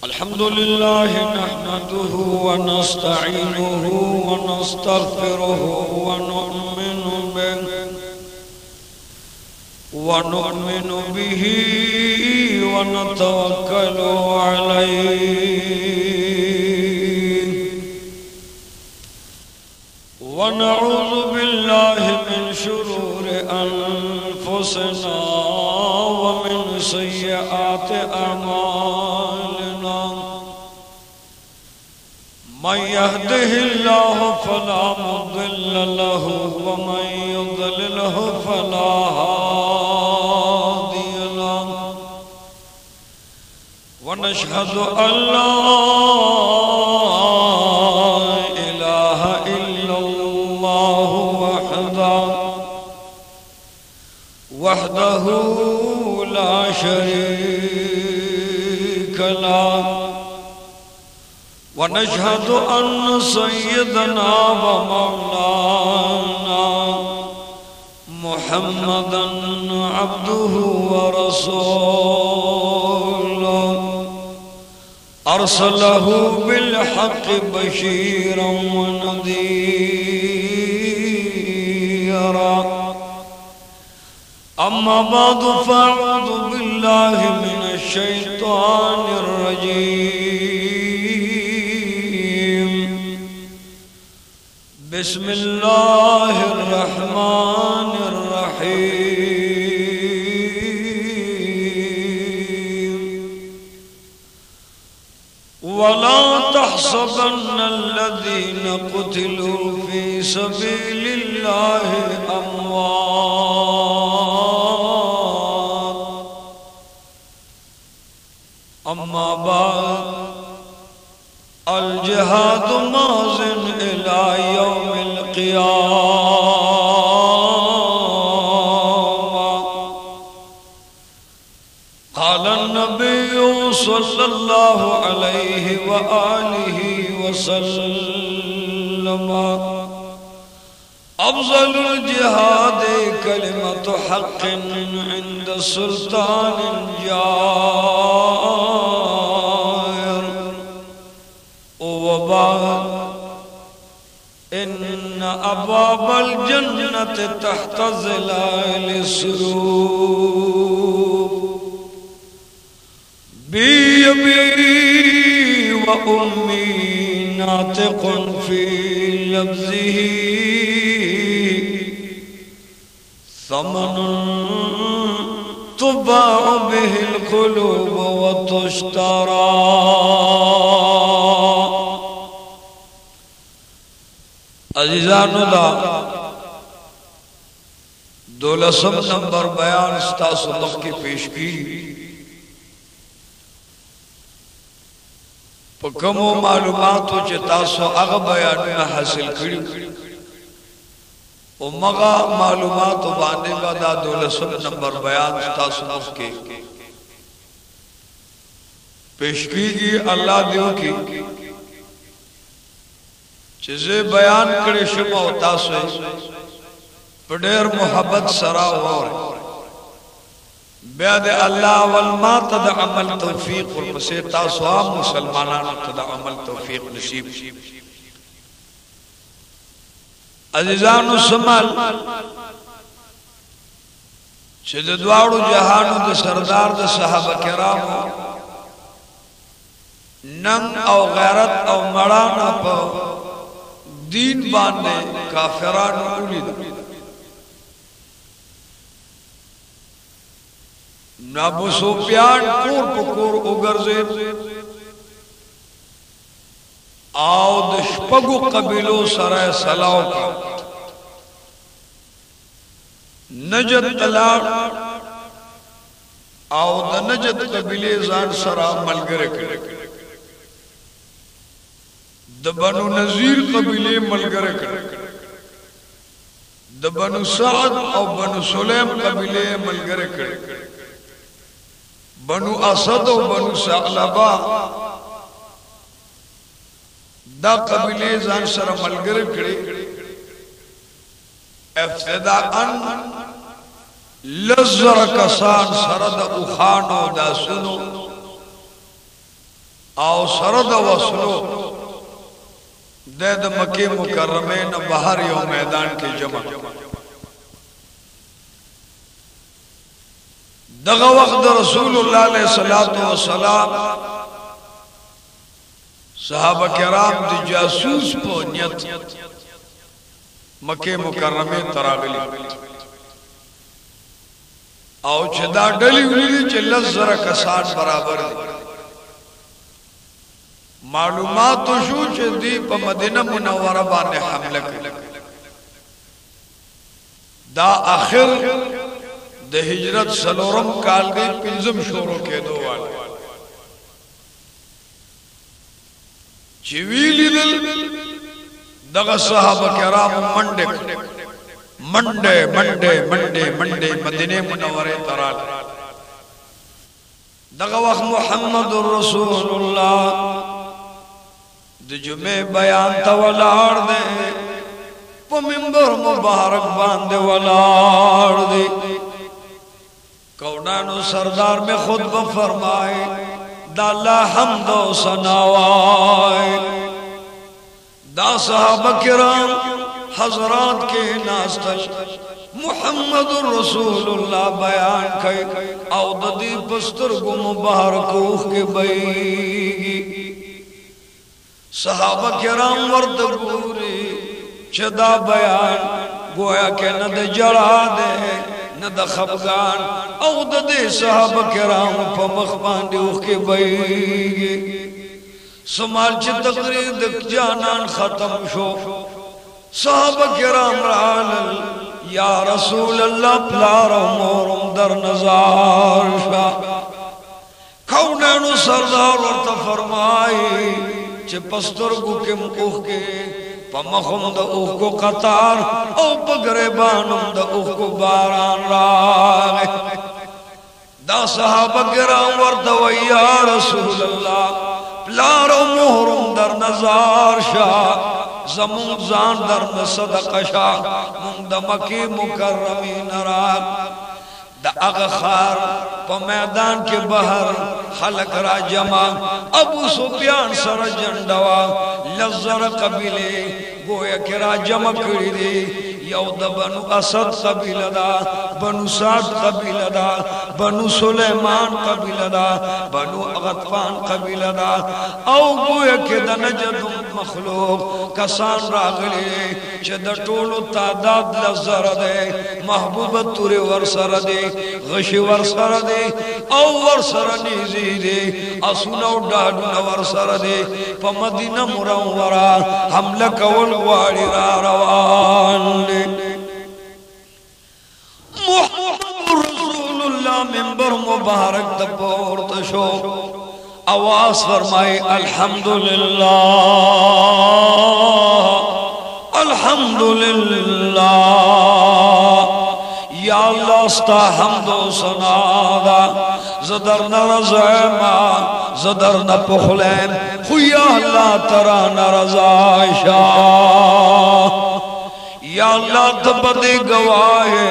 अल्हम्दुलिल्लाह नहमदुहु व नस्तईनुहु व नस्तगफिरुहु व नुमिनु बिही व नतवक्कलु अलैहि व नऊज़ु बिल्लाहि मिन शुरूरि अनफुसिना व मिन सय्यिआति अमालिना मन यहदिहिल्लाहु फला मुदिल्ल लहु व मन युद्लिलहु फला हादिय लहु व नशहदु अल्ला इलाहा इल्लल्लाहु वहदहु ला शरीक लहु वनशहदु अन्न सय्यदना व मौलाना मुहम्मदन अब्दुहु व रसूलुहु अरसलहु बिलहक़्क़ि बशीरन व नज़ीरा अम्मा बअदु फ़अऊज़ु बिल्लाहि मिनश शैतानिर रजीम बिस्मिल्लाहिर रहमानिर रहीम वला तहसबन्नल्लज़ीना क़ुतिलू फ़ी सबीलिल्लाहि अम्वात अम्मा बाद अल जिहाद माज़िन इला यौमिल क़ियामा क़ाल नबिय्यु सल्लल्लाहु अलैहि व आलिहि वसल्लम अफ़ज़लुल जिहाद कलिमतु हक़्क़िन इंद सुल्तानिन जाइर व बाद इन्न अब्वाबल जन्नति तहता ज़िलालिस सुरूर बी अबी व उम्मी नातिक़ुन फ़ी लफ़्ज़िही समनुन तुबाअु बिहिल क़ुलूब व तुश्तरा। अज़ीज़ानो दा 12 नंबर बयान स्तासु मक्की पेश की पकमो मालूमातों चे तासु अग बयान हासिल करी ओ मगा मालूमात बाने बदा 12 नंबर बयान स्तासु मक्की पेश की अल्लाह दियो की चीज़े बयान करे शुमा होता से पढ़ेर मोहब्बत सरा हो बेद अल्लाह वल मातद अमल तौफीक और मसे तासवाम मुसलमानान तद अमल तौफीक नसीब अज़ीज़ानु समल चीज़े द्वाड़ू जहानू दे सरदार दे सहाबा किराम नंग और गैरत और मड़ाना पर दीन बांधे काफिरान उलिद अबू सुफियान कोर पकोर उगरजे आओ दशपगु कबीलो सराय सलाव का नजद तलाक आओ द नजद कबीले जान सरा मलगरे करे द बनु नज़ीर कबीले मलगरे करे द बनु सअद और बनु सुलैम कबीले मलगरे करे बनु असद और बनु सअलबा दा कबीले जान सरा मलगरे करे इफ्तिदाअन लज़र कसान सरद उखानो दा सुनो आओ सरद वसलो द मक्के मुकर्रमे न बाहर यो मैदान के जमा दगा वक्त रसूलुल्लाह अलैहिस्सलातु वस्सलाम सहाबा किराम दी जासूस पो नियत मक्के मुकर्रमे तरागली आओ छदा डली उली चलस जरा कसान बराबर मालूमात तो शू दी प मदीना मुनव्वरा बाने हमला कर दा आखिर द हिजरत सलोरम काल दे पिंजम शोरो के दो वाले चिवीली दिल दगा सहाबा किराम Monday Monday Monday Monday Monday मदीने मुनव्वरे तराल दगा वक्त मुहम्मदुर रसूलुल्लाह जुमे बयान तवलार दे मिंबर मुबारक बांधे वलार दे कौनानु सरदार में खुतबा फरमाए दाला हमदो सनावाए दा सहाबा किराम हजरात के नास्तश मुहम्मदुर रसूलुल्लाह बयान कई औददी बस्तर गु मुबारक के बैगी सहाबा किराम वर्द पूरी चदा बयान गोया के न दे जड़ा दे न द खफगान औद दे सहाबा किराम प मखबान के बैगी समाल च तकरीर जानान खत्म शो सहाबा किराम राल या रसूल अल्लाह प्लारो मोरम दर नजार शा कौनानु सरदार वर्त फरमाई चे पस्तरगु के मुख के पमखम द उख को कतार ओ पगरे बानम द उख को बारान राग दा सहाबा किराम वर्द या रसूल अल्लाह प्लारो मोहरम दर नजार शाह जमुन जान दर न सदका शाह मुंद मक्के मुकर्रमी नराग द अगखार प मैदान के बहर खलक रा जमा अबू सुफियान सर जंडवा लज़र कबीले गोया के रा जमा करी दे यौद बनु असद कबीलदा बनु साद कबीलदा बनु सुलेमान कबीलदा बनु गतफान कबीलदा औ गोया के द नजद मखलूक कसान रागले च द टोलो तादाद लज़र दे महबूब तुरे वर सर दे गशी वर सर दे औ वर सर नीजी दे असुनो डाडू वर सर दे प मदीना मुनव्वरा हमला कवल वाड़ी रा रवान दे मुहम्मदुर रसूलुल्लाह मिंबर मुबारक द पोर्त शो आवाज फरमाए अल्हम्दुलिल्लाह अल्हम्दुलिल्लाह या अल्लाह स्ता हमदो सनादा ज़दर न रज़मा ज़दर न पुखलैम खुया अल्लाह तरा न रज़ाइशा या अल्लाह तो पदे गवाहे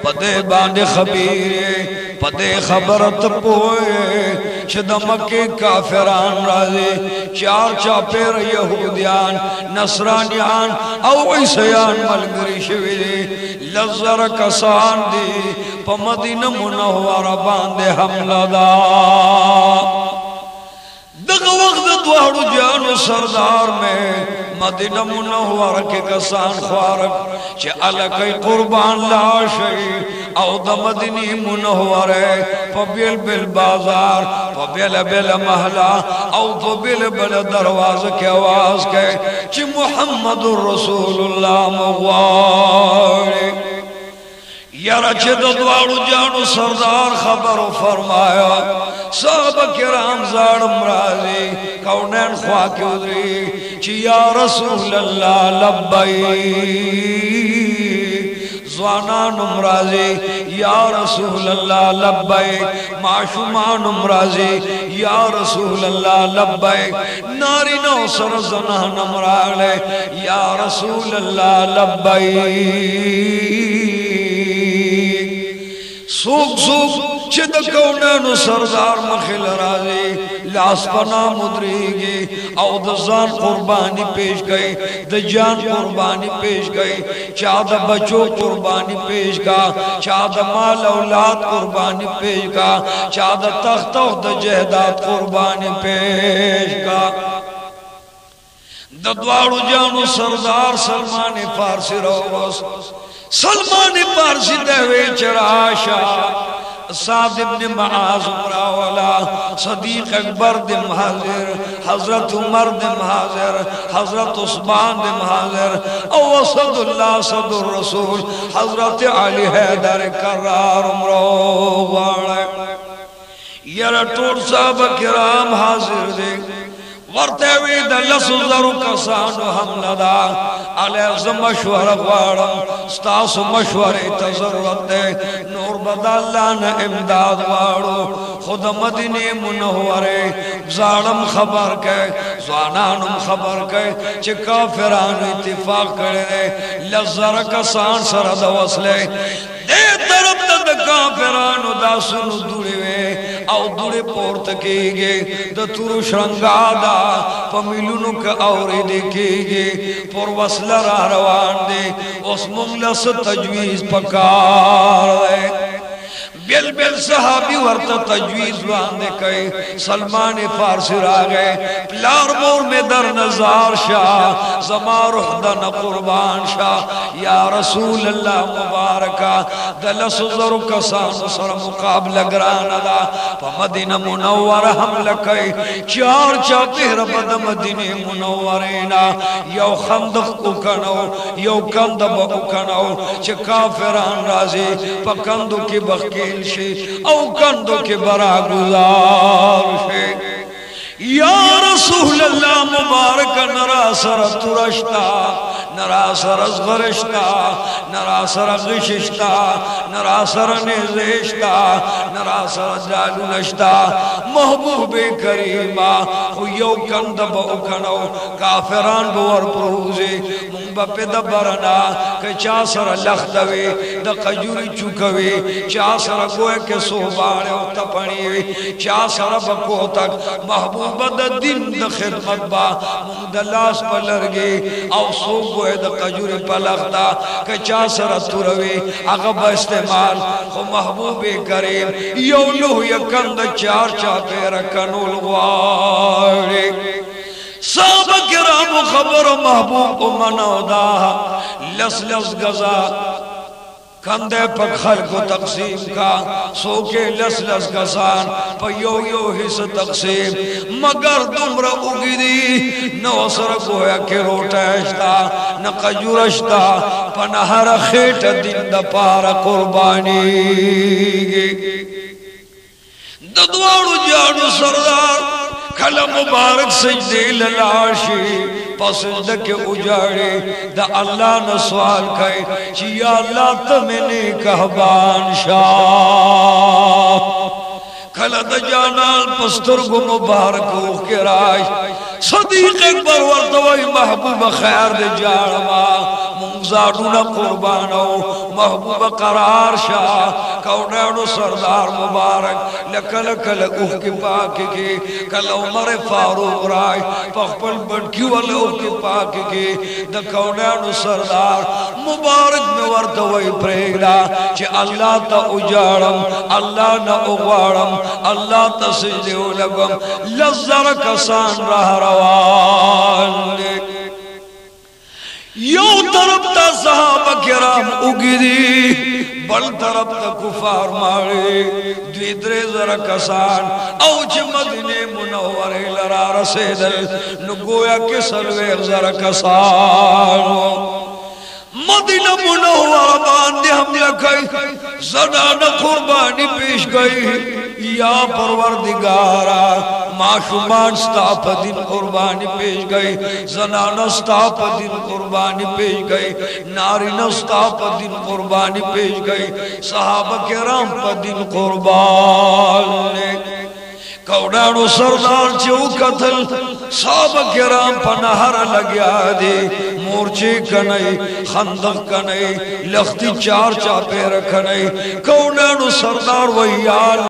पदे बांधे खबीरे पदे खबरत पोए शदम के काफिरान राजे चार चापेर यहूदियान नसरानियान औ ईसायान मलगरी शविले लज़र कसान दी प मदीना मुनव्वरा बांधे हमलदा दग वक्त द्वाड़ू जानो सरदार में मदीना मुनव्वरा के कसान ख्वारक चे अलकई कुर्बान लाशई औ द मदीनी मुनव्वरे पबिल बिल बाजार पबिल बिल महला औ पबिल बिल दरवाज़े के आवाज के चे मुहम्मदुर रसूलुल्लाह मुग़वारे यारा चे द्वाड़ू जानो सरदार खबर फरमाया साहबा किराम जाड़ मराजी कौनैन ख्वा के उदरी ची या रसूल अल्लाह लब्बैक ज़वानान मराजी या रसूल अल्लाह लब्बैक माशूमान मराजी या रसूल अल्लाह लब्बैक नारी नौ सर ज़नान मराले या रसूल अल्लाह लब्बैक सूख सूख चे द कौनैन सरदार मखिल राजी लास पना मुद्रीगी औ द जान कुर्बानी पेश गई द जान कुर्बानी पेश गई चा द बच्चों कुर्बानी पेश का चा द माल औलाद कुर्बानी पेश का चा द तख्त द जहदात कुर्बानी पेश का दद्वाड़ू जानू सरदार सलमान फारसी रोस सलमान फारसी देवे चराशा साद इब्न मुआज़ उमरावाला सदीक अकबर दिम हाजिर हजरत उमर दिम हाजिर हजरत उस्मान दिम हाजिर औ असदुल्लाह सदुर रसूल हजरत अली हैदर करार उमरो वाले यार टोल साहब किराम हाजिर दे वर्ते वे दलस जरु कसान हमलदा अलैज़ मशवरा वाड़म स्तास मशवरे तजरुरत दे नूर बदल्ला न इमदाद वाड़ो खुद मदीने मुनव्वरे जालम खबर के ज़वानानुम खबर के चे काफिरान इत्तिफाक करे लज़र कसान सरद वसले दे तरफ द काफिरान दासुन दुड़े औ दुड़े पोर्त केगे द तुरु श्रंगादा पमिलुनु का औरे देखेगे पर वसला रवान दे उस मुंगलस तजवीज पकार दे बिल बिल सहाबी वर्ता तजवीज वांदे कई सलमान फारसी रा गए प्लार मोर में दर नजार शाह जमार दन कुर्बान शाह या रसूल अल्लाह मुबारका दलस जरु कसान सर मुकाबला ग्राना दा मदीना मुनव्वर हमला कई चार चापेर बद मदीने मुनव्वरेना यो खंदक उकनो यो कंदब उकनो च काफिरान राजी पकंदु की बखके औ कंदो के बरा गुजार शे या रसूल अल्लाह मुबारक नरासर तुरश्ता नरासर अज़गरश्ता नरासर गिशिश्ता नरासर नेज़ेश्ता नरासर जालुनश्ता महबूब करीमा यो कंदब उखनो काफिरान बोर प्रूजे मुंबा पे दबरना के चासर लखदवे द कजूरी चुकवे चासर गोए के सोबारे उतपणी चासर बको तक महबूब बद दिन द खिदमत बा मुंदलास पलरगे औ सो गोए द कजूरी पलखता के चासर तुरवे अगब इस्तेमाल खो महबूब करीम यो लो यकंद चार चापे रकनुल वारे साहब किराम खबर महबूब को मनौदा लस लस गजा कंधे पर खल को तकसीम का सोके लस लस गसान पर यो यो हिस्स तकसीम मगर तुमरा उगिदी न असर गोया के रोटैश्ता न कजूरश्ता पनहर खेट दिन द पार कुर्बानी दद्वाड़ू जाड़ू सरदार खल मुबारक सजदे ललाशी पसंद के उजाड़े द अल्लाह न सवाल कहे चिया अल्लाह तमने कहबान शाह खल द जानाल पस्तुर गो मुबारक हो के राज सदीक अकबर वर्तवाई महबूब खैर दे जाड़वा मुंगजाडूना कुर्बानो महबूब करार शाह कौनाडो सरदार मुबारक लकल कल उह के पाक के कल उमर फारूक राय पखपल बटकी वाले उह के पाक के द कौनाडो सरदार मुबारक में वर्तवाई प्रेगड़ा चे अल्लाह ता उजाड़म अल्लाह न उगाड़म अल्लाह ता सजदे लगम लज़र कसान रह रवान यो तरफ ता सहाबा किराम उगिरी बल तरफ ता कुफार मारे द्विद्रे जरा कसान औच मदीने मुनव्वरे लरा रसेदल नुगोया के सलवे जरा कसान मदीना मुनव्वरा बांधे हमला कई ज़नाना कुर्बानी पेश गई या परवरदिगारा माशुमान स्ताप दिन कुर्बानी पेश गई ज़नाना स्ताप दिन कुर्बानी पेश गई नारीना स्ताप दिन कुर्बानी पेश गई सहाबा किराम पर दिन कुर्बान कौड़ाणो सरदार चो कतल साहब किराम पनहर लग्या दे मोर्चे कनई खंदक कनई लख्ती चार चापे रखनई कौड़ाणो सरदार वही यार